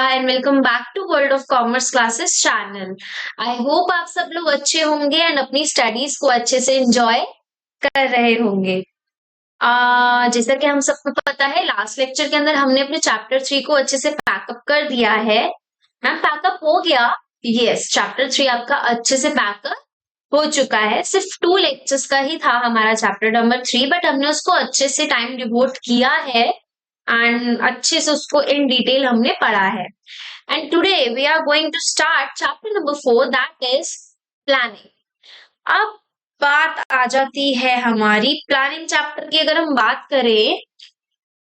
And welcome back to world of commerce classes channel. I hope आप सब लोग अच्छे होंगे एंड अपनी स्टडीज को अच्छे से एंजॉय कर रहे होंगे। जैसा कि हम सबको पता है, लास्ट लेक्चर के अंदर हमने अपने चैप्टर 3 को अच्छे से पैकअप कर दिया है। मैम पैकअप हो गया? यस, चैप्टर 3 आपका अच्छे से पैकअप हो चुका है। सिर्फ 2 लेक्चर्स का ही था हमारा चैप्टर नंबर 3, बट हमने उसको अच्छे से टाइम डिवोट किया है एंड अच्छे से उसको इन डिटेल हमने पढ़ा है। And today we are going to start chapter number 4, that is planning. अब बात आ जाती है हमारी प्लानिंग चैप्टर की। अगर हम बात करें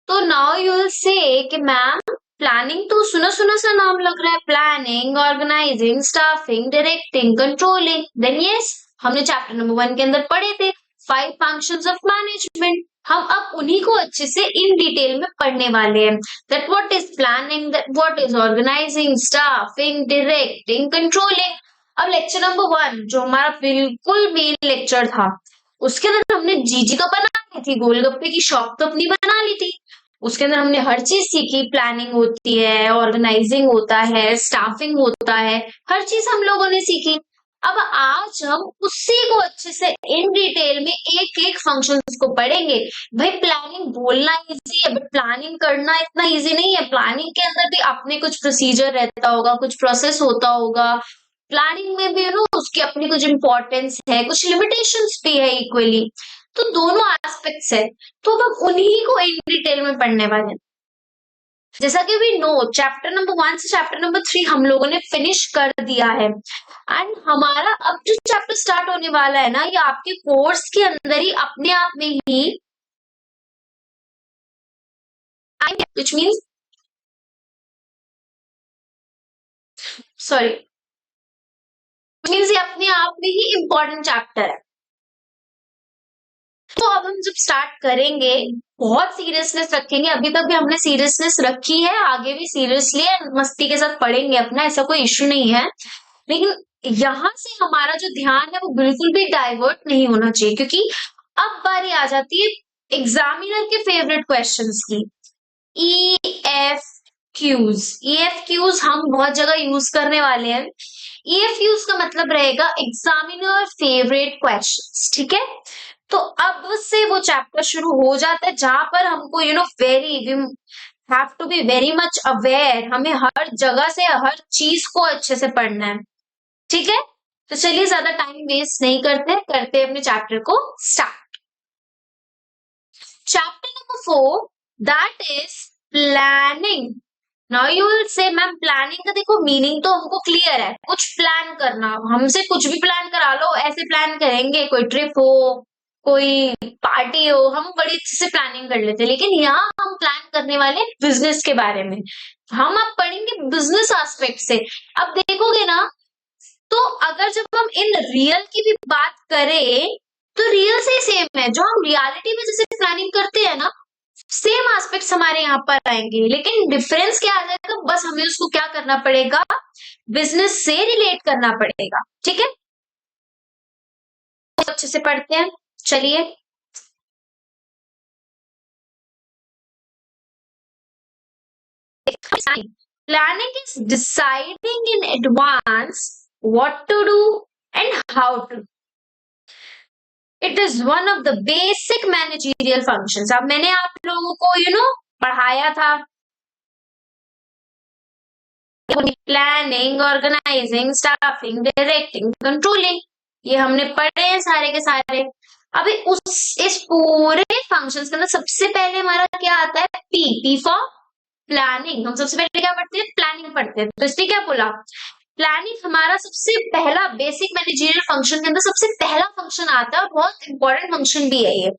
तो नाउ यू विल से कि मैम प्लानिंग तो सुना सुना सा नाम लग रहा है, planning, organising, staffing, directing, controlling. Then yes, हमने चैप्टर नंबर 1 के अंदर पढ़े थे 5 फंक्शंस ऑफ मैनेजमेंट। हम अब उन्हीं को अच्छे से इन डिटेल में पढ़ने वाले हैं। That what is planning, that what is organising, staffing, directing, controlling. अब लेक्चर नंबर 1 जो हमारा बिल्कुल मेन लेक्चर था, उसके अंदर हमने जीजी तो बना ली थी, गोलगप्पे की शॉप तो अपनी बना ली थी। उसके अंदर हमने हर चीज सीखी, प्लानिंग होती है, ऑर्गेनाइजिंग होता है, स्टाफिंग होता है, हर चीज हम लोगों ने सीखी। अब आज हम उसी को अच्छे से इन डिटेल में एक एक फंक्शन को पढ़ेंगे। भाई प्लानिंग बोलना इजी है, बट प्लानिंग करना इतना इजी नहीं है। प्लानिंग के अंदर भी अपने कुछ प्रोसीजर रहता होगा, कुछ प्रोसेस होता होगा। प्लानिंग में भी उसकी अपनी कुछ इंपॉर्टेंस है, कुछ लिमिटेशंस भी है इक्वली। तो दोनों एस्पेक्ट्स है, तो अब हम उन्हीं को इन डिटेल में पढ़ने वाले हैं। जैसा कि वी नो, चैप्टर नंबर 1 से चैप्टर नंबर 3 हम लोगों ने फिनिश कर दिया है एंड हमारा अब जो चैप्टर स्टार्ट होने वाला है ना, ये आपके कोर्स के अंदर ही अपने आप में ही, which means सॉरी, मीन्स ये अपने आप में ही इम्पोर्टेंट चैप्टर है। तो अब हम जब स्टार्ट करेंगे बहुत सीरियसनेस रखेंगे। अभी तक भी हमने सीरियसनेस रखी है, आगे भी सीरियसली मस्ती के साथ पढ़ेंगे अपना, ऐसा कोई इश्यू नहीं है। लेकिन यहाँ से हमारा जो ध्यान है वो बिल्कुल भी डाइवर्ट नहीं होना चाहिए, क्योंकि अब बारी आ जाती है एग्जामिनर के फेवरेट क्वेश्चंस की, E F Qs. E F Qs हम बहुत जगह यूज करने वाले हैं। ई एफ क्यूज का मतलब रहेगा एग्जामिनर फेवरेट क्वेश्चंस, ठीक है। तो अब से वो चैप्टर शुरू हो जाता है जहां पर हमको very have to be very much aware, हमें हर जगह से हर चीज को अच्छे से पढ़ना है, ठीक है। तो चलिए ज्यादा टाइम वेस्ट नहीं करते अपने चैप्टर को start. Chapter number 4, that is planning. Now you will say ma'am planning का देखो मीनिंग तो हमको क्लियर है, कुछ प्लान करना। हमसे कुछ भी प्लान करा लो, ऐसे प्लान करेंगे, कोई ट्रिप हो, कोई पार्टी हो, हम बड़ी अच्छे से प्लानिंग कर लेते हैं। लेकिन यहाँ हम प्लान करने वाले बिजनेस के बारे में। हम अब पढ़ेंगे बिजनेस एस्पेक्ट से। अब देखोगे ना, तो अगर जब हम इन रियल की भी बात करें तो रियल से सेम है, जो हम रियलिटी में जैसे प्लानिंग करते हैं ना, सेम एस्पेक्ट्स हमारे यहाँ पर आएंगे। लेकिन डिफरेंस क्या आ जाएगा, बस हमें उसको क्या करना पड़ेगा, बिजनेस से रिलेट करना पड़ेगा, ठीक है। अच्छे से पढ़ते हैं, चलिए। Planning is deciding in advance what to do and how to. It is one of the basic managerial functions. अब मैंने आप लोगों को पढ़ाया था planning, organising, staffing, directing, controlling, ये हमने पढ़े हैं सारे के सारे। अभी इस पूरे फंक्शंस के अंदर सबसे पहले हमारा क्या आता है, पी फॉर प्लानिंग। हम सबसे पहले क्या पढ़ते हैं, प्लानिंग पढ़ते हैं। तो इसलिए क्या बोला, प्लानिंग हमारा सबसे पहला बेसिक मैनेजरियल फंक्शन के अंदर सबसे पहला फंक्शन आता है और बहुत इंपॉर्टेंट फंक्शन भी है ये।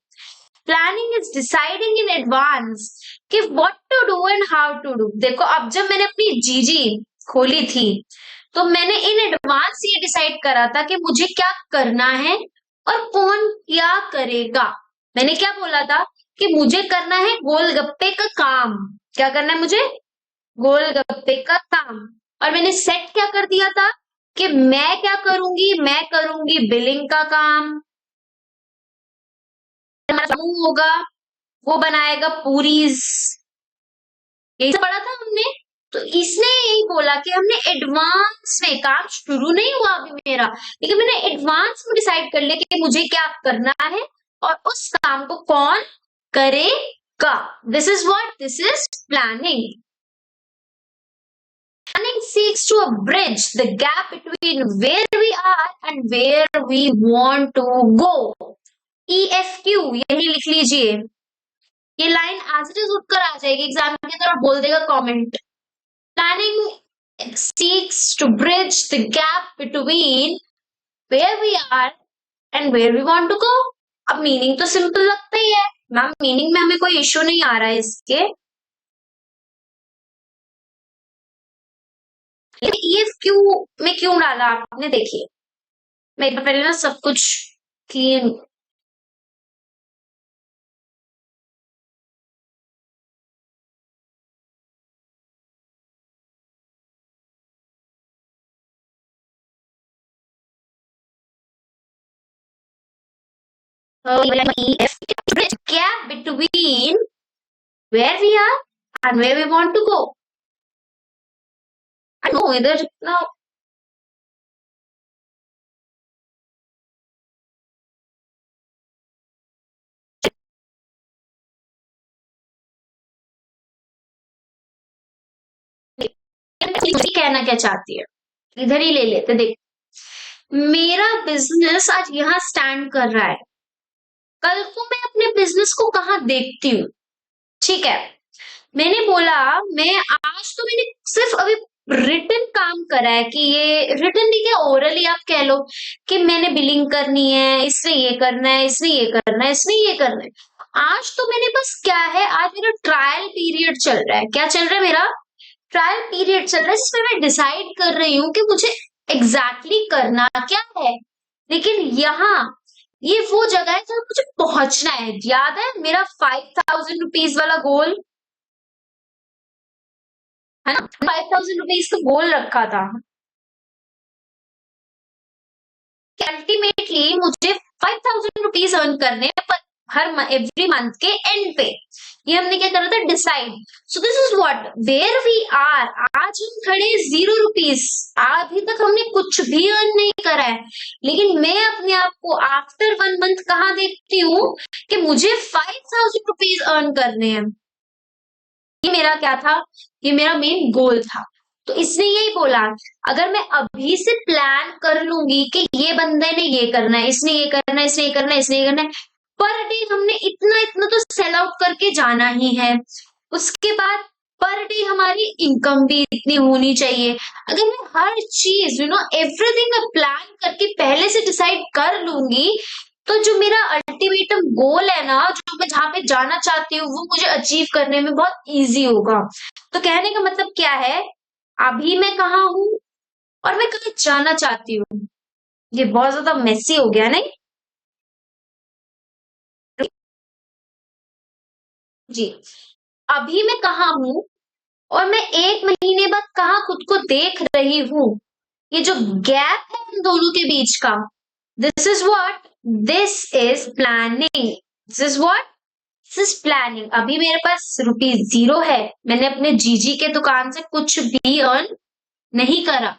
Planning is deciding in advance कि what to do and how to do. देखो अब जब मैंने अपनी जीजी खोली थी तो मैंने इन एडवांस ये डिसाइड करा था कि मुझे क्या करना है और कौन क्या करेगा। मैंने क्या बोला था कि मुझे करना है गोलगप्पे का काम। क्या करना है मुझे, गोलगप्पे का काम। और मैंने सेट क्या कर दिया था कि मैं क्या करूंगी, मैं करूंगी बिलिंग का काम, होगा वो बनाएगा पूरीज। यही सब पढ़ा था हमने। तो इसने यही बोला कि हमने एडवांस में, काम शुरू नहीं हुआ अभी मेरा, लेकिन मैंने एडवांस में डिसाइड कर लिया कि मुझे क्या करना है और उस काम को कौन करेगा। This is what, this is planning. Planning seeks to bridge the gap between where we are and where we want to go. EFQ यही लिख लीजिए, ये लाइन एज इट इज उठकर आ जाएगी एग्जाम के अंदर और बोल देगा comment. Planning seeks to bridge the gap between where we are and where we want to go. अब मीनिंग तो सिंपल लगता ही है मैम, मीनिंग में हमें कोई इश्यू नहीं आ रहा है इसके। ये क्यों में क्यों डाला आपने, देखिए मैं पहले ना सब कुछ clean, gap between where we are and where we want to go. I know इधर ना कहना क्या चाहती है, इधर ही ले लेते। देख, मेरा बिजनेस आज यहाँ स्टैंड कर रहा है, कल को मैं अपने बिजनेस को कहाँ देखती हूँ, ठीक है। मैंने बोला मैं आज तो मैंने सिर्फ अभी रिटन काम करा है कि ये रिटन नहीं, क्या ओरली आप कह लो कि मैंने बिलिंग करनी है, इसमें ये करना है, इसमें ये करना है, इसमें ये करना है। आज तो मैंने बस क्या है, आज मेरा ट्रायल पीरियड चल रहा है। क्या चल रहा है मेरा? ट्रायल पीरियड चल रहा है, जिसमें मैं डिसाइड कर रही हूँ कि मुझे एग्जैक्टली करना क्या है। लेकिन यहाँ ये वो जगह है जहाँ मुझे पहुंचना है। याद है मेरा 5000 रुपीज वाला गोल है ना, 5000 रुपीज का गोल रखा था। अल्टीमेटली मुझे 5000 रुपीज अर्न करने हैं, पर हर एवरी मंथ के एंड पे। ये हमने क्या करा था, decide. So this is what where we are. आज हम खड़े 0 रुपीज, अभी तक हमने कुछ भी अर्न नहीं करा है, लेकिन मैं अपने आप को आफ्टर 1 मंथ कहाँ देखती हूँ कि मुझे 5000 रुपीज अर्न करने हैं। ये मेरा क्या था, ये मेरा मेन गोल था। तो इसने यही बोला, अगर मैं अभी से प्लान कर लूंगी कि ये बंदे ने ये करना है, इसने ये करना है, इसने ये करना है, इसने ये करना है, पर डे हमने इतना इतना तो सेल आउट करके जाना ही है। उसके बाद पर डे हमारी इनकम भी इतनी होनी चाहिए। अगर मैं हर चीज एवरीथिंग मैं प्लान करके पहले से डिसाइड कर लूंगी, तो जो मेरा अल्टीमेटम गोल है ना, जो मैं जहां पे जाना चाहती हूँ, वो मुझे अचीव करने में बहुत इजी होगा। तो कहने का मतलब क्या है, अभी मैं कहाँ हूँ और मैं कहाँ जाना चाहती हूँ। ये बहुत ज्यादा मेसी हो गया नहीं जी। अभी मैं कहाँ हूँ और मैं 1 महीने बाद कहाँ खुद को देख रही हूँ, ये जो गैप है इन दोनों के बीच का, this is what, this is planning. This is what, this is planning. अभी मेरे पास ₹0 है, मैंने अपने जीजी के दुकान से कुछ भी अर्न नहीं करा,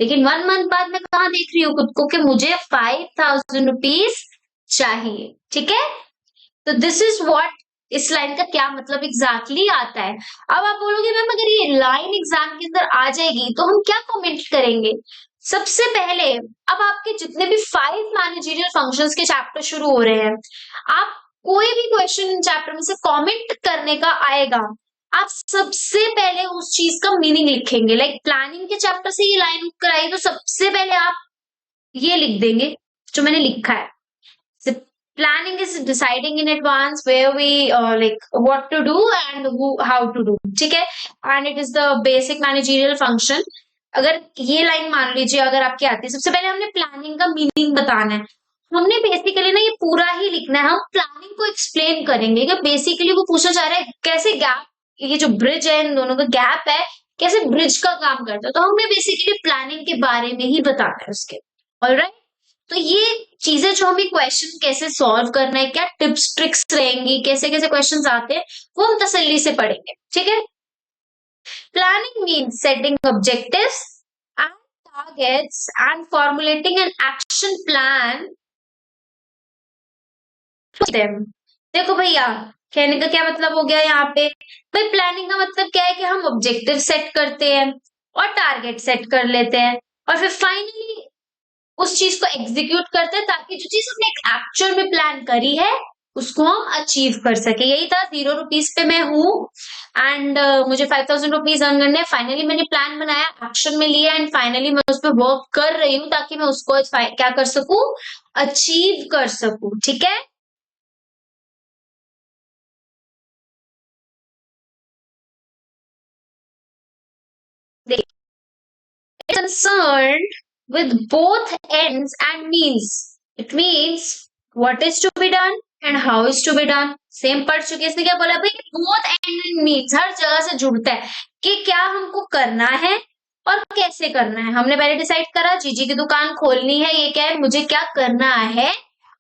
लेकिन 1 मंथ बाद मैं कहाँ देख रही हूँ खुद को कि मुझे 5000 रुपीज चाहिए, ठीक है। तो दिस इज व्हाट, इस लाइन का क्या मतलब एग्जैक्टली आता है। अब आप बोलोगे मैम अगर ये लाइन एग्जाम के अंदर आ जाएगी तो हम क्या कमेंट करेंगे। सबसे पहले, अब आपके जितने भी 5 मैनेजरियल फंक्शंस के चैप्टर शुरू हो रहे हैं, आप कोई भी क्वेश्चन इन चैप्टर में से कमेंट करने का आएगा, आप सबसे पहले उस चीज का मीनिंग लिखेंगे। लाइक प्लानिंग के चैप्टर से ये लाइन उठ कर आई, तो सबसे पहले आप ये लिख देंगे जो मैंने लिखा है। Planning is deciding in advance where we like what to do and how to do, ठीक है। And it is the basic managerial function। अगर ये लाइन मान लीजिए अगर आपकी आती है, सबसे पहले हमने प्लानिंग का मीनिंग बताना है। हमने बेसिकली ना ये पूरा ही लिखना है, हम प्लानिंग को एक्सप्लेन करेंगे कि बेसिकली वो पूछा जा रहा है कैसे गैप, ये जो ब्रिज है इन दोनों का गैप है, कैसे ब्रिज का काम करता है। तो हमें बेसिकली प्लानिंग के बारे में ही बताना है उसके। ऑलराइट, तो ये चीजें जो हमें क्वेश्चन कैसे सॉल्व करना है, क्या टिप्स ट्रिक्स रहेंगी, कैसे कैसे क्वेश्चंस आते हैं, वो हम तसल्ली से पढ़ेंगे, ठीक है। Planning means setting objectives and targets and formulating an action plan for them. देखो भैया, कहने का क्या मतलब हो गया यहाँ पे? भाई प्लानिंग का मतलब क्या है कि हम ऑब्जेक्टिव सेट करते हैं और टारगेट सेट कर लेते हैं और फिर फाइनली उस चीज को एग्जीक्यूट करते हैं ताकि जो चीज हमने एक्चुअल में प्लान करी है उसको हम अचीव कर सके। यही था, 0 रुपीज पे मैं हूँ एंड मुझे 5,000 रुपीज अर्न करने हैं। फाइनली मैंने प्लान बनाया, एक्शन में लिया एंड फाइनली मैं उस पर वर्क कर रही हूँ ताकि मैं उसको क्या कर सकूं, अचीव कर सकूं। ठीक है, concerned with both ends and means. It means what is to be done and how is to be done. Same पढ़ चुके हैं। इसने क्या बोला भाई, both end and means हर जगह से जुड़ता है कि क्या हमको करना है और कैसे करना है। हमने पहले डिसाइड करा जीजी की दुकान खोलनी है, ये क्या है, मुझे क्या करना है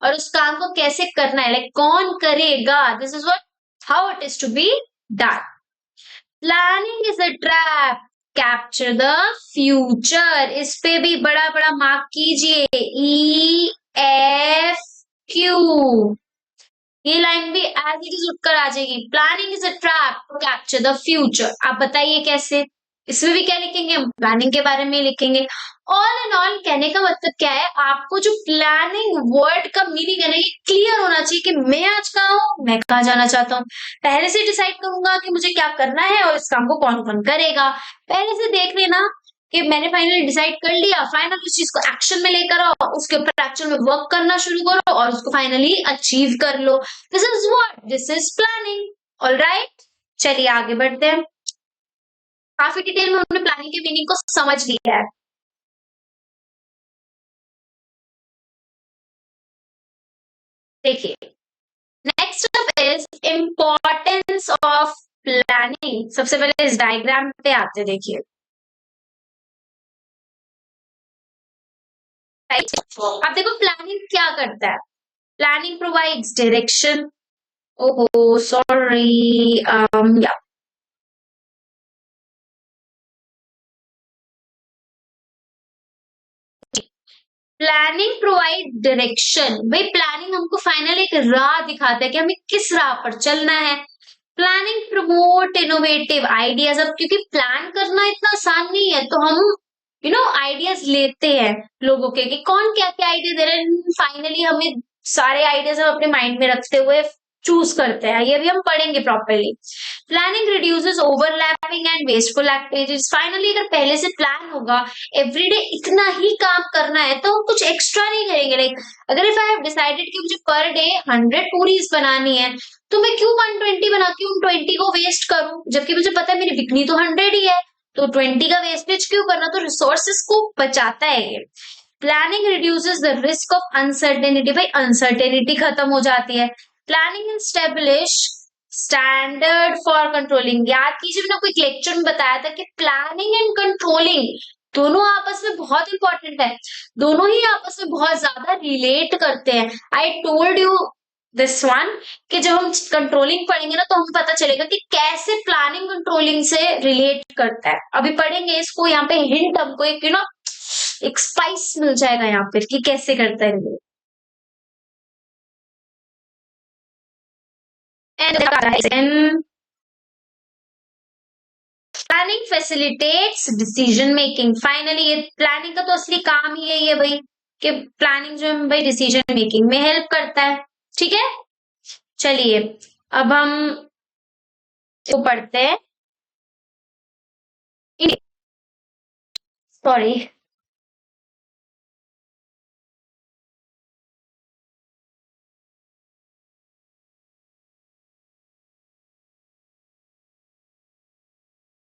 और उस काम को कैसे करना है, लाइक कौन करेगा, this is what, how it is to be done. Planning is a trap, capture the future. इस पे भी बड़ा बड़ा मार्क कीजिए, EFQ। ये लाइन भी एज इट इज उठकर आ जाएगी। Planning is a trap to capture the future. आप बताइए कैसे? इसमें भी क्या लिखेंगे, हम प्लानिंग के बारे में लिखेंगे। ऑल एंड ऑल कहने का मतलब क्या है, आपको जो प्लानिंग वर्ड का मीनिंग है ना, ये क्लियर होना चाहिए कि मैं आज कहाँ हूँ, मैं कहाँ जाना चाहता हूँ। पहले से डिसाइड करूंगा कि मुझे क्या करना है और इस काम को कौन कौन करेगा। पहले से देख लेना कि मैंने फाइनली डिसाइड कर लिया, फाइनल उस चीज को एक्शन में लेकर आओ, उसके ऊपर एक्चुअल में वर्क करना शुरू करो और उसको फाइनली अचीव कर लो। This is what, this is planning. All right, चलिए आगे बढ़ते हैं। काफी डिटेल में हमने प्लानिंग के मीनिंग को समझ लिया है। देखिए, next up is importance of planning. सबसे पहले इस डायग्राम पे आते, देखिए राइट। अब देखो प्लानिंग क्या करता है। प्लानिंग प्रोवाइड्स डायरेक्शन, ओहो सॉरी, या प्लानिंग प्रोवाइड डायरेक्शन। भाई प्लानिंग हमको फाइनल एक राह दिखाता है कि हमें किस राह पर चलना है। Planning promote innovative ideas. अब क्योंकि प्लान करना इतना आसान नहीं है तो हम आइडियाज लेते हैं लोगों के कि कौन क्या क्या आइडिया दे रहे हैं। फाइनली हमें सारे आइडियाज हम अपने माइंड में रखते हुए चूज करते हैं। ये भी हम पढ़ेंगे properly. Planning reduces overlapping and wasteful activities. Finally अगर पहले से प्लान होगा एवरीडे इतना ही काम करना है तो हम कुछ एक्स्ट्रा नहीं करेंगे। लाइक अगर इफ आई हैव डिसाइडेड कि मुझे पर डे 100 पूरीज बनानी है तो मैं क्यों 120 बना के उन 20 को वेस्ट करूं, जबकि मुझे पता है मेरी बिकनी तो 100 ही है। तो 20 का वेस्टेज क्यों करना, तो रिसोर्सेस को बचाता है ये। Planning reduces the risk of uncertainty. भाई अनसर्टेनिटी खत्म हो जाती है। Planning and establish standard for controlling. याद कीजिए मैंने आपको एक लेक्चर में बताया था कि प्लानिंग एंड कंट्रोलिंग दोनों आपस में बहुत इंपॉर्टेंट है। दोनों ही आपस में बहुत ज्यादा रिलेट करते हैं। I told you this one कि जब हम कंट्रोलिंग पढ़ेंगे ना तो हमें पता चलेगा कि कैसे प्लानिंग कंट्रोलिंग से रिलेट करता है। अभी पढ़ेंगे इसको, यहाँ पे हिंट हमको एक एक स्पाइस मिल जाएगा यहाँ पे कि कैसे करता है relate. And planning facilitates decision making. Finally ये प्लानिंग का तो असली काम ही यही है भाई कि प्लानिंग जो है भाई डिसीजन मेकिंग में हेल्प करता है। ठीक है, चलिए अब हम इसको पढ़ते हैं। सॉरी,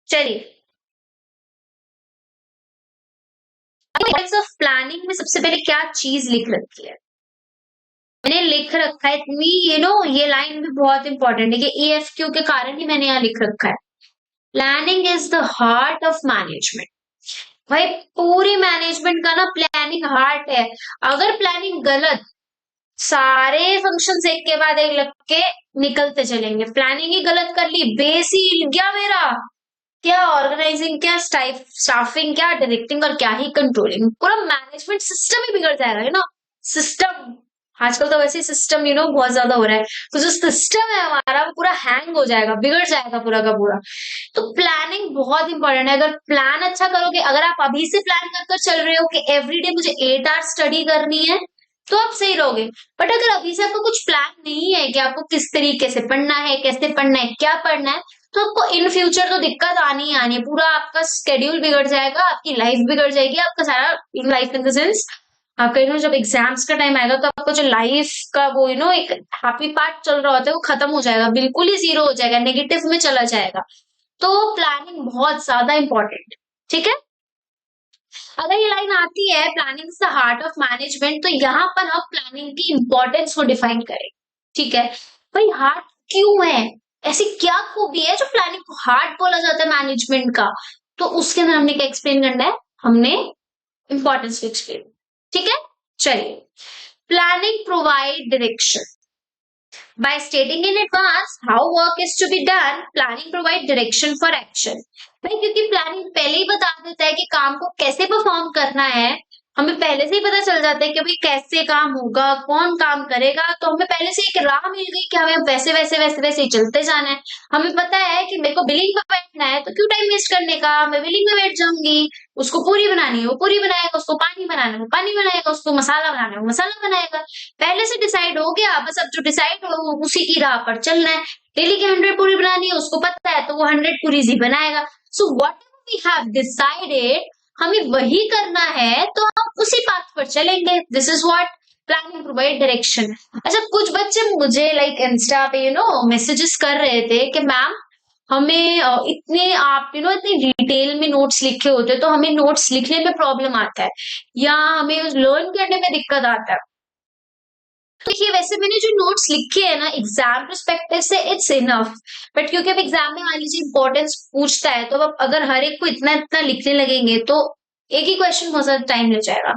चलिए ऑफ प्लानिंग में सबसे पहले क्या चीज लिख रखी है, मैंने लिख रखा है मी ये लाइन भी बहुत इंपॉर्टेंट है कि EFQ के कारण ही मैंने यहाँ लिख रखा है। Planning is the heart of management. भाई पूरी मैनेजमेंट का ना प्लानिंग हार्ट है। अगर प्लानिंग गलत, सारे फंक्शंस एक के बाद एक लग के निकलते चलेंगे। प्लानिंग ही गलत कर ली, बेस ही हिल गया मेरा, क्या ऑर्गेनाइजिंग, क्या स्टाफिंग, क्या डायरेक्टिंग और क्या ही कंट्रोलिंग, पूरा मैनेजमेंट सिस्टम ही बिगड़ जाएगा, सिस्टम। आजकल तो वैसे सिस्टम बहुत ज्यादा हो रहा है, तो जो सिस्टम है हमारा वो पूरा हैंग हो जाएगा, बिगड़ जाएगा पूरा का पूरा। तो प्लानिंग बहुत इंपॉर्टेंट है। अगर प्लान अच्छा करोगे, अगर आप अभी से प्लान कर कर चल रहे हो कि एवरीडे मुझे 8 आवर्स स्टडी करनी है, तो आप सही रहोगे। बट अगर अभी से आपको कुछ प्लान नहीं है कि आपको किस तरीके से पढ़ना है, कैसे पढ़ना है, क्या पढ़ना है, तो आपको इन फ्यूचर तो दिक्कत आनी ही आनी है। पूरा आपका स्केड्यूल बिगड़ जाएगा, आपकी लाइफ बिगड़ जाएगी, आपका सारा लाइफ इन द सेंस आपका जब एग्जाम्स का टाइम आएगा तो आपका जो लाइफ का वो एक हैप्पी पार्ट चल रहा होता है वो खत्म हो जाएगा, बिल्कुल ही जीरो हो जाएगा, नेगेटिव में चला जाएगा। तो प्लानिंग बहुत ज्यादा इंपॉर्टेंट, ठीक है। अगर ये लाइन आती है planning is the heart of management, तो यहाँ पर हम प्लानिंग की इंपॉर्टेंस को डिफाइन करें, ठीक है। भाई हार्ट क्यों है, ऐसी क्या खूबी है जो प्लानिंग को हार्ट बोला जाता है मैनेजमेंट का, तो उसके अंदर हमने क्या एक्सप्लेन करना है, हमने इंपॉर्टेंस को एक्सप्लेन, ठीक है। चलिए, planning provide direction by stating in advance how work is to be done. Planning provide direction for action. भाई क्योंकि प्लानिंग पहले ही बता देता है कि काम को कैसे परफॉर्म करना है, हमें पहले से ही पता चल जाता है कि भाई कैसे काम होगा, कौन काम करेगा, तो हमें पहले से एक राह मिल गई कि हमें वैसे वैसे वैसे वैसे ही चलते जाना है। हमें पता है कि मेरे को बिलिंग में बैठना है, तो क्यों टाइम वेस्ट करने का, मैं बिलिंग में बैठ जाऊंगी। उसको पूरी बनानी है वो पूरी बनाएगा, उसको पानी बनाना है वो पानी बनाएगा, उसको मसाला बनाना है वो मसाला बनाएगा। पहले से डिसाइड हो गया, बस अब जो डिसाइड हो उसी की राह पर चलना है। डेली की 100 पूरी बनानी है, उसको पता है, तो वो 100 पूरी ही बनाएगा। So what we have decided, हमें वही करना है, तो हम उसी पाथ पर चलेंगे। This is what planning provide direction. अच्छा, कुछ बच्चे मुझे लाइक इंस्टा पे मैसेजेस कर रहे थे कि मैम हमें इतने आप इतने डिटेल में नोट्स लिखे होते हैं, तो हमें नोट्स लिखने में प्रॉब्लम आता है या हमें लर्न करने में दिक्कत आता है। तो देखिए, वैसे मैंने जो नोट्स लिखे हैं ना एग्जाम परस्पेक्टिव से इट्स इनफ, बट क्योंकि अब एग्जाम में मान लीजिए इंपॉर्टेंस पूछता है, तो अब अगर हर एक को इतना इतना लिखने लगेंगे तो एक ही क्वेश्चन बहुत ज्यादा टाइम लग जाएगा।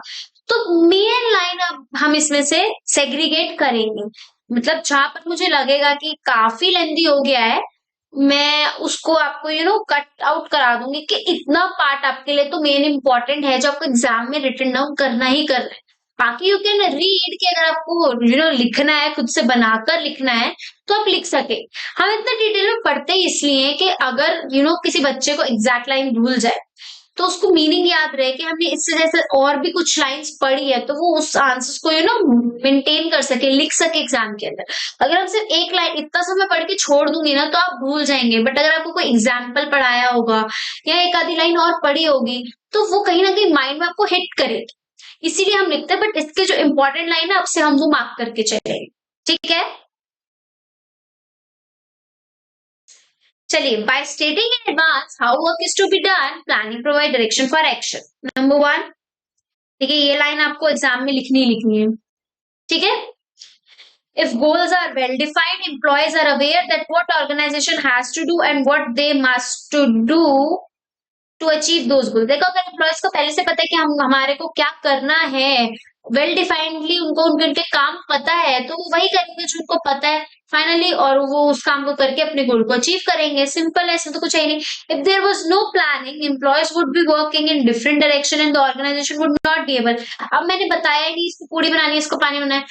तो मेन लाइन अब हम इसमें से सेग्रीगेट करेंगे, मतलब जहां पर मुझे लगेगा कि काफी लेंदी हो गया है, मैं उसको आपको कट आउट करा दूंगी कि इतना पार्ट आपके लिए तो मेन इंपॉर्टेंट है जो आपको एग्जाम में रिटन डाउन करना ही करना है। बाकी यू कैन रीड कि अगर आपको लिखना है, खुद से बनाकर लिखना है, तो आप लिख सके। हम इतना डिटेल में पढ़ते ही इसलिए हैं कि अगर किसी बच्चे को एग्जैक्ट लाइन भूल जाए तो उसको मीनिंग याद रहे कि हमने इससे जैसे और भी कुछ लाइंस पढ़ी है, तो वो उस आंसर्स को मेंटेन कर सके, लिख सके एग्जाम के अंदर। अगर हम सिर्फ एक लाइन इतना समय पढ़ के छोड़ दूंगी ना, तो आप भूल जाएंगे। बट अगर आपको कोई एग्जाम्पल पढ़ाया होगा या एक आधी लाइन और पढ़ी होगी, तो वो कहीं ना कहीं माइंड में आपको हिट करेगी। इसीलिए हम लिखते हैं, बट इसके जो इंपॉर्टेंट लाइन है आपसे हम वो मार्क करके चलेंगे, ठीक है। चलिए, by stating in advance how work is to be done, planning provide direction for action. Number 1, ठीक है, ये लाइन आपको एग्जाम में लिखनी ही लिखनी है, ठीक है। If goals are well defined, employees are aware that what organization has to do and what they must to do to achieve those goal. देखो, अगर एम्प्लॉयज को पहले से पता है कि हम हमारे को क्या करना है, वेल डिफाइंडली उनको उनके उनके काम पता है, तो वो वही करेंगे जो उनको पता है फाइनली, और वो उस काम को करके अपने गोल को अचीव करेंगे। सिंपल है, इसमें तो कुछ है नहीं। If there was no planning, employees would be working in different direction and the organisation would not be able. अब मैंने बताया ही नहीं, इसको पूरी बनानी है, इसको पानी बनाना है,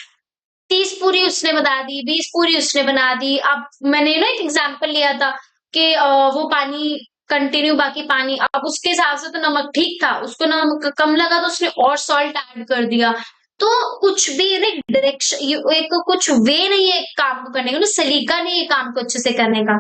30 पूरी उसने बना दी, 20 पूरी उसने बना दी। अब मैंने ना एक एग्जाम्पल लिया था कि वो पानी कंटिन्यू, बाकी पानी, अब उसके हिसाब से तो नमक ठीक था, उसको नमक कम लगा तो उसने और सॉल्ट ऐड कर दिया। तो कुछ भी एक डायरेक्शन, एक कुछ वे नहीं है काम को करने का, सलीका नहीं है काम को अच्छे से करने का।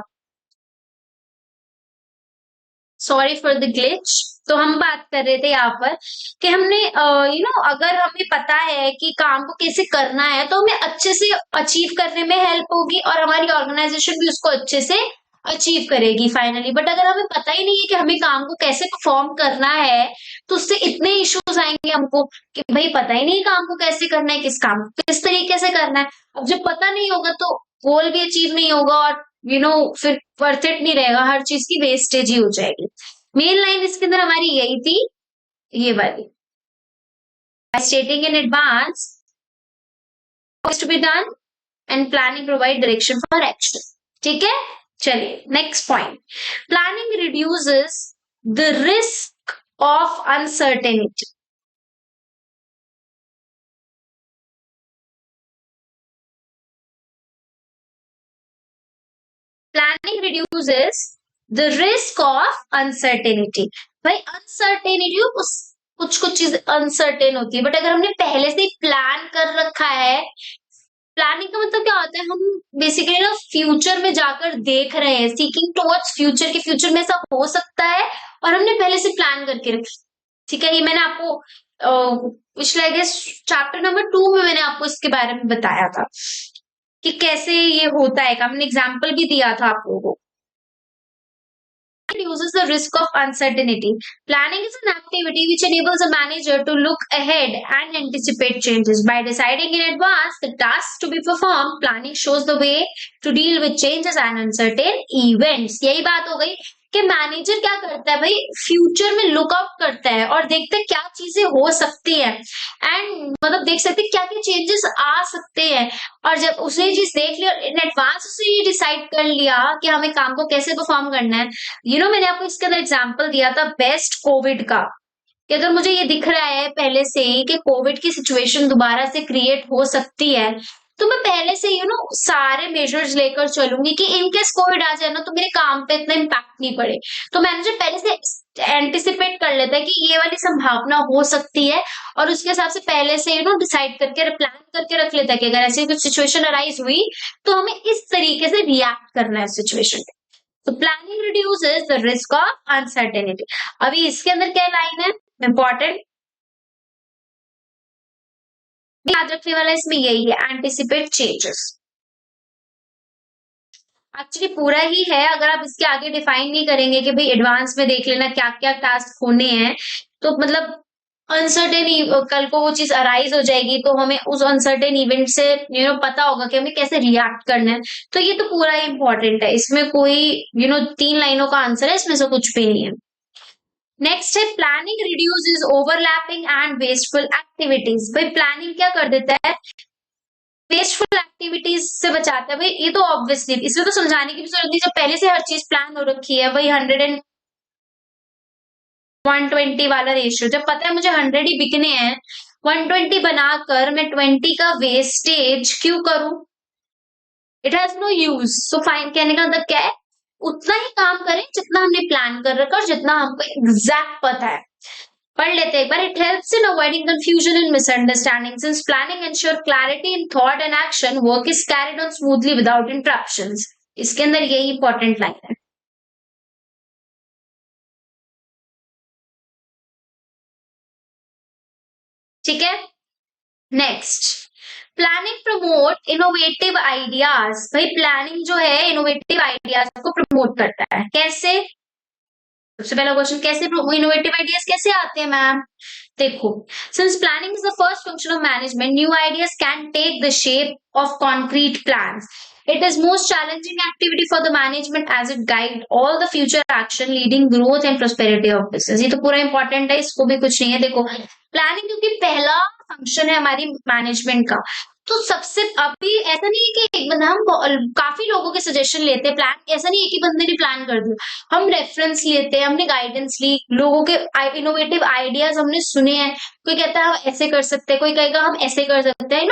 Sorry for the glitch. तो हम बात कर रहे थे यहाँ पर कि हमने अगर हमें पता है कि काम को कैसे करना है, तो हमें अच्छे से अचीव करने में हेल्प होगी और हमारी ऑर्गेनाइजेशन भी उसको अच्छे से अचीव करेगी फाइनली। बट अगर हमें पता ही नहीं है कि हमें काम को कैसे परफॉर्म करना है, तो उससे इतने इश्यूज आएंगे हमको कि भाई पता ही नहीं काम को कैसे करना है, किस काम को किस तरीके से करना है। अब जब पता नहीं होगा तो गोल भी अचीव नहीं होगा, और फिर वर्थ इट नहीं रहेगा, हर चीज की वेस्टेज ही हो जाएगी। मेन लाइन इसके अंदर हमारी यही थी, ये वाली, stating in advance to be done and planning provide direction for action, ठीक है। चलिए next point, planning reduces the risk of uncertainty. Planning reduces the risk of uncertainty. भाई अनसर्टेनिटी उस कुछ कुछ चीज अनसर्टेन होती है, बट अगर हमने पहले से प्लान कर रखा है, प्लानिंग का मतलब क्या होता है, हम बेसिकली ना फ्यूचर में जाकर देख रहे हैं, सीकिंग टुवर्ड्स फ्यूचर, के फ्यूचर में ऐसा हो सकता है और हमने पहले से प्लान करके रखा। ठीक है, ये मैंने आपको पिछले गेस चैप्टर नंबर 2 में मैंने आपको इसके बारे में बताया था कि कैसे ये होता है, हमने एग्जाम्पल भी दिया था आप लोगों को। Reduces the risk of uncertainty. Planning is an activity which enables a manager to look ahead and anticipate changes. By deciding in advance the tasks to be performed, planning shows the way to deal with changes and uncertain events. यही बात हो गई कि manager क्या करता है भाई, future में लुकआउट करता है और देखते हैं क्या चीजें हो सकती है, एंड मतलब देख सकते हैं क्या क्या चेंजेस आ सकते हैं। और जब उसने चीज देख लिया इन एडवांस, उसने ये डिसाइड कर लिया कि हमें काम को कैसे परफॉर्म करना है। मैंने आपको इसके अंदर एग्जाम्पल दिया था बेस्ट कोविड का, कि अगर मुझे ये दिख रहा है पहले से ही कि कोविड की सिचुएशन दोबारा से क्रिएट हो सकती है, तो मैं पहले से सारे मेजर्स लेकर चलूंगी कि इनकेस कोविड आ जाए ना तो मेरे काम पे इतना इम्पैक्ट नहीं पड़े। तो मैनेजर पहले से एंटिसिपेट कर लेता है कि ये वाली संभावना हो सकती है, और उसके हिसाब से पहले से डिसाइड करके प्लान करके रख लेता है कि अगर ऐसी कुछ सिचुएशन अराइज हुई तो हमें इस तरीके से रिएक्ट करना है सिचुएशन पे। तो planning reduces the risk of uncertainty. अभी इसके अंदर क्या लाइन है इंपॉर्टेंट याद रखने वाला, इसमें यही है, एंटिसिपेट चेंजेस। एक्चुअली पूरा ही है, अगर आप इसके आगे डिफाइन नहीं करेंगे कि भाई एडवांस में देख लेना क्या क्या टास्क होने हैं, तो मतलब अनसर्टेन कल को वो चीज अराइज हो जाएगी तो हमें उस अनसर्टेन इवेंट से पता होगा कि हमें कैसे रिएक्ट करना है। तो ये तो पूरा ही इंपॉर्टेंट है, इसमें कोई 3 लाइनों का आंसर है, इसमें से कुछ भी नहीं है। नेक्स्ट है planning reduces overlapping and wasteful activities. भाई प्लानिंग क्या कर देता है, वेस्टफुल एक्टिविटीज से बचाता है। भाई ये तो ऑब्वियसली इसमें तो समझाने की भी जरूरत नहीं, जब पहले से हर चीज प्लान हो रखी है। भाई 100 एंड 120 वाला रेशियो, जब पता है मुझे 100 ही बिकने हैं, 120 बनाकर मैं 20 का वेस्टेज क्यों करूं, it has no use. So fine कहने का मतलब क्या है, उतना ही काम करें जितना हमने प्लान कर रखा और जितना हमको एग्जैक्ट पता है। पढ़ लेते एक बार। It helps in avoiding confusion and misunderstanding, since planning ensure clarity in thought and action, work is carried on smoothly without interruptions. इसके अंदर यही इंपॉर्टेंट लाइन है। ठीक है, next planning promote innovative ideas. भाई प्लानिंग जो है इनोवेटिव आइडियाज को प्रमोट करता है। कैसे, सबसे पहला क्वेश्चन, कैसे इनोवेटिव आइडियाज कैसे आते हैं मैम? देखो, since planning is the first function of management, new ideas can take the shape of concrete plans. It is most challenging activity for the management as it guide all the future action leading growth and prosperity of business। ये तो पूरा important है, इसको भी कुछ नहीं है। देखो प्लानिंग क्योंकि पहला फंक्शन है हमारी मैनेजमेंट का, तो सबसे अभी ऐसा नहीं है कि एक बंदा, हम काफी लोगों के सजेशन लेते हैं, प्लान ऐसा नहीं है कि बंदे ने प्लान कर दिया, हम रेफरेंस लेते हैं, हमने गाइडेंस ली, लोगों के इनोवेटिव आइडियाज हमने सुने हैं। कोई कहता है हम ऐसे कर सकते हैं, कोई कहेगा हम ऐसे कर सकते हैं,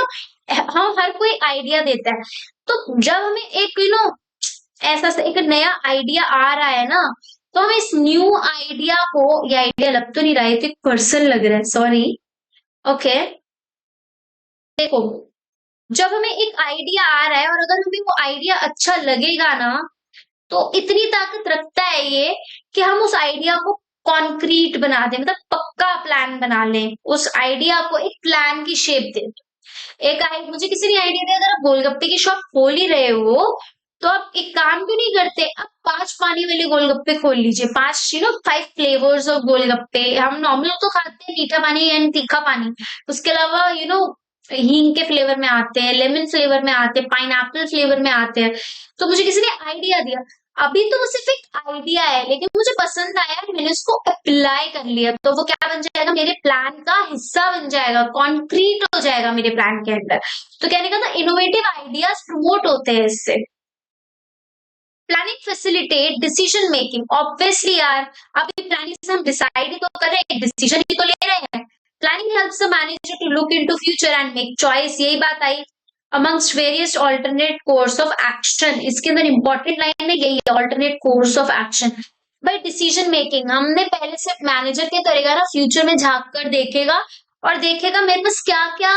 हम हर कोई आइडिया देता है। तो जब हमें एक ऐसा एक नया आइडिया आ रहा है ना, तो हम इस न्यू आइडिया को, ये आइडिया लग तो नहीं रहा है, तो एक पर्सन लग रहा है, सॉरी। ओके देखो, जब हमें एक आइडिया आ रहा है और अगर हमें वो आइडिया अच्छा लगेगा ना, तो इतनी ताकत रखता है ये कि हम उस आइडिया को कॉन्क्रीट बना दें, मतलब पक्का प्लान बना लें, उस आइडिया को एक प्लान की शेप दे। मुझे किसी ने आइडिया दिया, अगर आप गोलगप्पे की शॉप खोल ही रहे हो तो आप एक काम क्यों नहीं करते, आप 5 पानी वाले गोलगप्पे खोल लीजिए, 5 फ्लेवर्स ऑफ गोलगप्पे। हम नॉर्मल तो खाते हैं मीठा पानी एंड तीखा पानी, उसके अलावा हींग के फ्लेवर में आते हैं, लेमन फ्लेवर में आते हैं, पाइनएप्पल फ्लेवर में आते हैं। तो मुझे किसी ने आइडिया दिया, अभी तो वो सिर्फ एक आइडिया है, लेकिन मुझे पसंद आया, मैंने उसको अप्लाई कर लिया, तो वो क्या बन जाएगा, मेरे प्लान का हिस्सा बन जाएगा, कॉन्क्रीट हो जाएगा मेरे प्लान के अंदर। तो कहने का था इनोवेटिव आइडियाज प्रमोट होते हैं इससे। Planning facilitate decision making. Obviously यार, अभी प्लानिंग से हम डिसाइड ही तो कर रहे हैं, डिसीजन ही तो ले रहे हैं। Planning helps the manager to look into future and make choice, यही बात आई। Amongst various alternate course of action, इसके अंदर इंपॉर्टेंट लाइन है यही, ऑल्टरनेट कोर्स ऑफ एक्शन। भाई डिसीजन मेकिंग हमने पहले से मैनेजर क्या करेगा ना, फ्यूचर में झांक कर देखेगा और देखेगा मेरे पास क्या क्या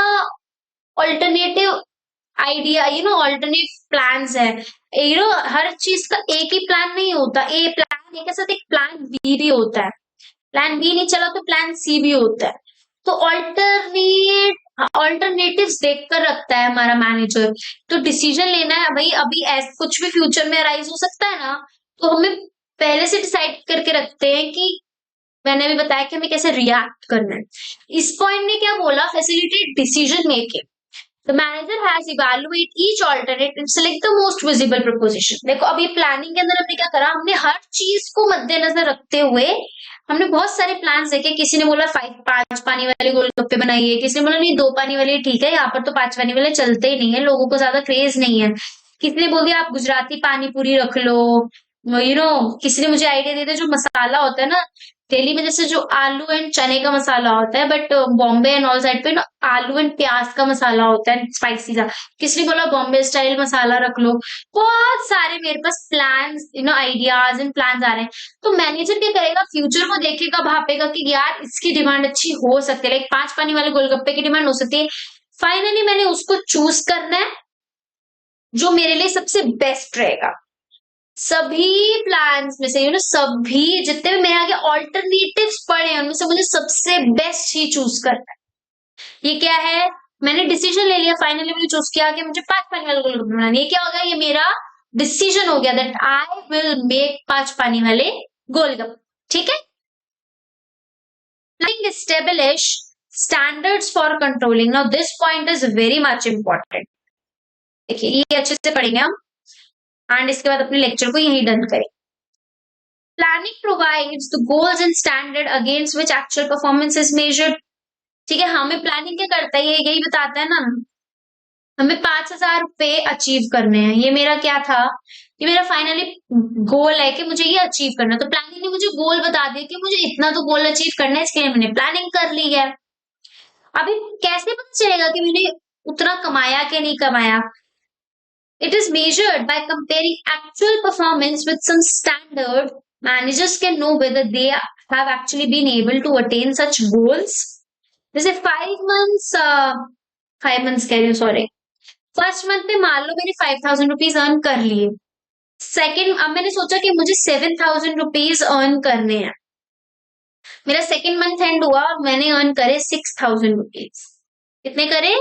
ऑल्टरनेटिव आइडिया, ऑल्टरनेट प्लान्स है। हर चीज का एक ही प्लान नहीं होता, ए प्लान ए के साथ एक प्लान बी भी होता है, प्लान बी नहीं चला तो प्लान सी भी होता है। तो ऑल्टरनेटिव्स देख कर रखता है हमारा मैनेजर। तो डिसीजन लेना है भाई, अभी ऐसा कुछ भी फ्यूचर में अराइज हो सकता है ना, तो हमें पहले से डिसाइड करके रखते हैं कि मैंने अभी बताया कि हमें कैसे रिएक्ट करना है। इस पॉइंट ने क्या बोला, facilitate decision making. The manager has evaluate each alternate and select the most visible proposition। देखो अभी प्लानिंग के अंदर हमने क्या करा, हमने हर चीज को मद्देनजर रखते हुए हमने बहुत सारे प्लान देखे। किसी ने बोला 5 पानी वाले गोलगप्पे बनाइए, किसी ने बोला नहीं 2 पानी वाले ठीक है, यहाँ पर तो 5 पानी वाले चलते ही नहीं है, लोगों को ज्यादा क्रेज नहीं है। किसी ने बोल दिया आप गुजराती पानी पूरी रख लो। किसी ने मुझे आइडिया दे दिया जो मसाला होता है ना दिल्ली में, जैसे जो आलू एंड चने का मसाला होता है, but Bombay and all side पे ना आलू एंड प्याज का मसाला होता है स्पाइसी सा। किसी ने बोला बॉम्बे स्टाइल मसाला रख लो। बहुत सारे मेरे पास प्लान्स आइडियाज एंड प्लान्स आ रहे हैं। तो मैनेजर क्या करेगा, फ्यूचर को देखेगा, भापेगा कि यार इसकी डिमांड अच्छी हो सकती है, लाइक 5 पानी वाले गोलगप्पे की डिमांड हो सकती है। फाइनली मैंने उसको चूज करना है जो मेरे लिए सबसे बेस्ट रहेगा। सभी प्लान्स में से सभी जितने भी मेरे आगे ऑल्टरनेटिव्स पड़े हैं उनमें से मुझे सबसे बेस्ट ही चूज करना है। ये क्या है, मैंने डिसीजन ले लिया, फाइनली मैंने चूज किया कि मुझे 5 पानी वाले गोलगप्पे बनाने। ये क्या होगा, ये मेरा डिसीजन हो गया दैट आई विल मेक 5 पानी वाले गोलगप्पे। ठीक है। Planning establish standards for controlling. Now this point is very much important. देखिए ये अच्छे से पढ़ेंगे हम एंड इसके बाद अपने लेक्चर को यही डन करें। Planning provides the goals and standard against which actual performance is measured. ठीक है, हमें प्लानिंग क्या करता है, ये यही बताता है ना, हमें 5,000 रुपए अचीव करने हैं। ये मेरा क्या था, ये मेरा फाइनली गोल है कि मुझे ये अचीव करना है। तो प्लानिंग ने मुझे गोल बता दिया कि मुझे इतना तो गोल अचीव करना है, इसके लिए मैंने प्लानिंग कर ली है। अभी कैसे पता चलेगा कि मैंने उतना कमाया कि नहीं कमाया? It is measured by comparing actual performance with some standard. Managers can know whether they have actually been able to attain such goals. जैसे 5 months कह रही हूँ, सॉरी, फर्स्ट मंथ में मान लो मैंने 5,000 रुपीज अर्न कर लिए। सेकेंड, अब मैंने सोचा कि मुझे 7,000 रुपीज अर्न करने हैं। मेरा सेकेंड मंथ एंड हुआ, मैंने अर्न करे 6,000 रुपीज। कितने करे?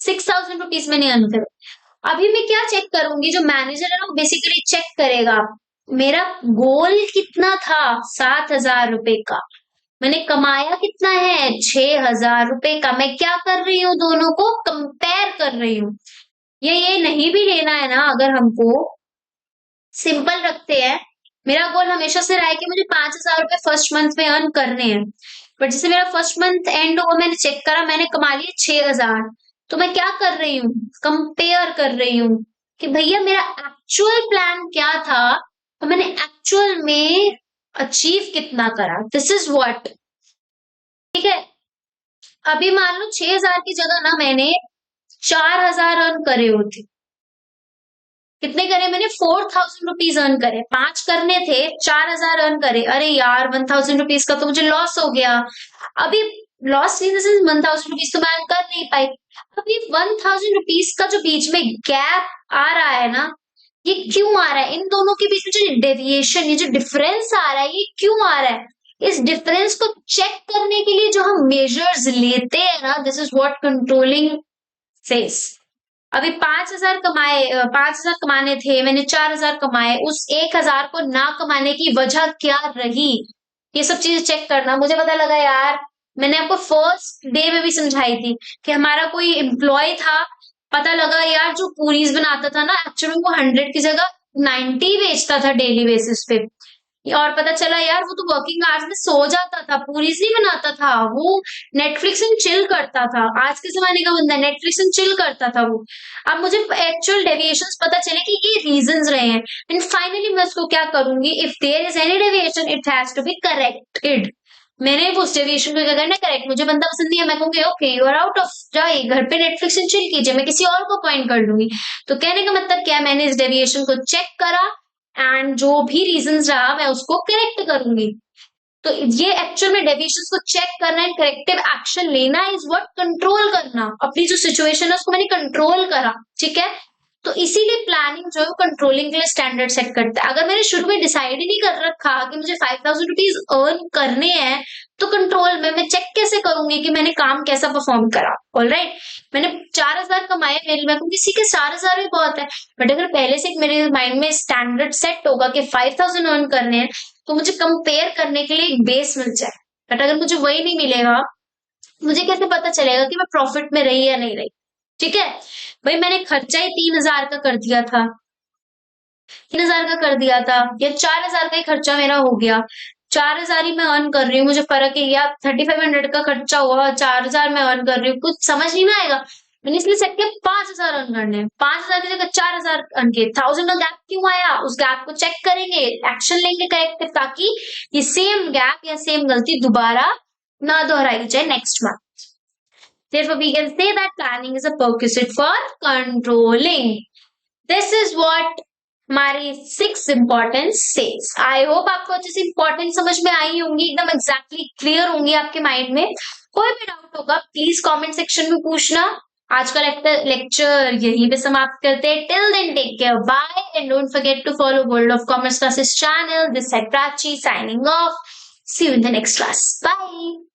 6,000 रुपीज मैंने अर्न करे। अभी मैं क्या चेक करूंगी, जो मैनेजर है ना वो बेसिकली चेक करेगा मेरा गोल कितना था 7,000 रुपए का, मैंने कमाया कितना है 6,000 रुपए का। मैं क्या कर रही हूँ, दोनों को कंपेयर कर रही हूँ। ये नहीं भी लेना है ना, अगर हमको सिंपल रखते हैं, मेरा गोल हमेशा से रहा है कि मुझे 5,000 रुपए फर्स्ट मंथ में अर्न करने हैं, बट जैसे मेरा फर्स्ट मंथ एंड हुआ, मैंने चेक करा मैंने कमा लिए 6,000। तो मैं क्या कर रही हूँ, कंपेयर कर रही हूँ कि भैया मेरा एक्चुअल प्लान क्या था तो मैंने एक्चुअल में अचीव कितना करा। This is what. ठीक है, अभी मान लो 6,000 की जगह ना मैंने 4,000 अर्न करे होते। कितने करे मैंने? 4,000 रुपीज अर्न करे। 5 करने थे, 4,000 अर्न करे। अरे यार 1,000 रुपीज का तो मुझे लॉस हो गया। अभी लॉस इन 1,000 रुपीज तो मैं अर्न कर नहीं पाई। अभी 1,000 रुपीज का जो बीच में गैप आ रहा है ना, ये क्यों आ रहा है? इन दोनों के बीच में जो डेविएशन, ये जो डिफरेंस आ रहा है, ये क्यों आ रहा है? इस डिफरेंस को चेक करने के लिए जो हम मेजर्स लेते हैं ना, this is what controlling says. अभी 5,000 कमाए, 5,000 कमाने थे, मैंने 4,000 कमाए। उस 1,000 को ना कमाने की वजह क्या रही, ये सब चीजें चेक करना। मुझे पता लगा यार, मैंने आपको फर्स्ट डे में भी समझाई थी कि हमारा कोई एम्प्लॉय था, पता लगा यार जो पूरीज बनाता था ना, एक्चुअली वो 100 की जगह 90 बेचता था डेली बेसिस पे। और पता चला यार वो तो वर्किंग आवर्स में सो जाता था, पूरीज नहीं बनाता था वो, नेटफ्लिक्स एंड चिल करता था। आज के जमाने का बंदा नेटफ्लिक्स एंड चिल करता था वो। अब मुझे एक्चुअल डेविएशंस पता चले कि ये रीजंस रहे हैं, एंड फाइनली मैं उसको क्या करूंगी, if there is any deviation it has to be corrected. मैंने उस डेविएशन को क्या करना है, करेक्ट। मुझे बंदा पसंद नहीं है, मैं कहूंगी okay you are out of, जाइए घर पे नेटफ्लिक्स एंड चिल कीजिए, मैं किसी और को अपॉइंट कर लूंगी। तो कहने का मतलब क्या है, मैंने इस डेविएशन को चेक करा एंड जो भी रीजंस रहा मैं उसको करेक्ट करूंगी। तो ये एक्चुअल में डेविएशंस को चेक करना एंड करेक्टिव एक्शन लेना इज व्हाट कंट्रोल करना। अपनी जो सिचुएशन है उसको मैंने कंट्रोल करा, ठीक है। तो इसीलिए प्लानिंग जो है वो कंट्रोलिंग के लिए स्टैंडर्ड सेट करता है। अगर मैंने शुरू में डिसाइड ही नहीं कर रखा कि मुझे 5000 रुपीज अर्न करने हैं, तो कंट्रोल में मैं चेक कैसे करूंगी कि मैंने काम कैसा परफॉर्म करा। ऑलराइट, मैंने 4000 कमाए, मेरे मैं कहूँ किसी के 4000 भी बहुत है, बट अगर पहले से मेरे माइंड में स्टैंडर्ड सेट होगा कि 5000 अर्न करने हैं, तो मुझे कंपेयर करने के लिए एक बेस मिल जाए। बट अगर मुझे वही नहीं मिलेगा, मुझे कैसे पता चलेगा कि मैं प्रॉफिट में रही या नहीं रही, ठीक है। भाई मैंने खर्चा ही 3000 का कर दिया था, 3000 का कर दिया था, या 4000 का ही खर्चा मेरा हो गया, 4000 ही मैं अर्न कर रही हूँ, मुझे फर्क है, या 3500 का खर्चा हुआ 4000 मैं अर्न कर रही हूँ, कुछ समझ नहीं ना आएगा। मैंने इसलिए सेट किया 5000 अर्न करने, 5000 की जगह 4000 अर्न किए। 1000 का गैप क्यों आया, उस गैप को चेक करेंगे, एक्शन लेंगे करेक्टिव, ताकि ये सेम गैप या सेम गलती दोबारा ना दोहराई जाए next month. Therefore, we can say that planning is a prerequisite for controlling. This is what हमारी 6 इम्पोर्टेंस सेज। आई होप आपको अच्छे से इम्पोर्टेंस समझ में आई होंगी, एकदम एग्जैक्टली क्लियर होंगी आपके माइंड में। कोई भी डाउट होगा प्लीज कमेंट सेक्शन में पूछना। आज का लेक्चर यहीं पे समाप्त करते हैं। Till then take care, bye and don't forget to follow World of commerce classes channel. This है Prachi signing off. See you in the next class, bye.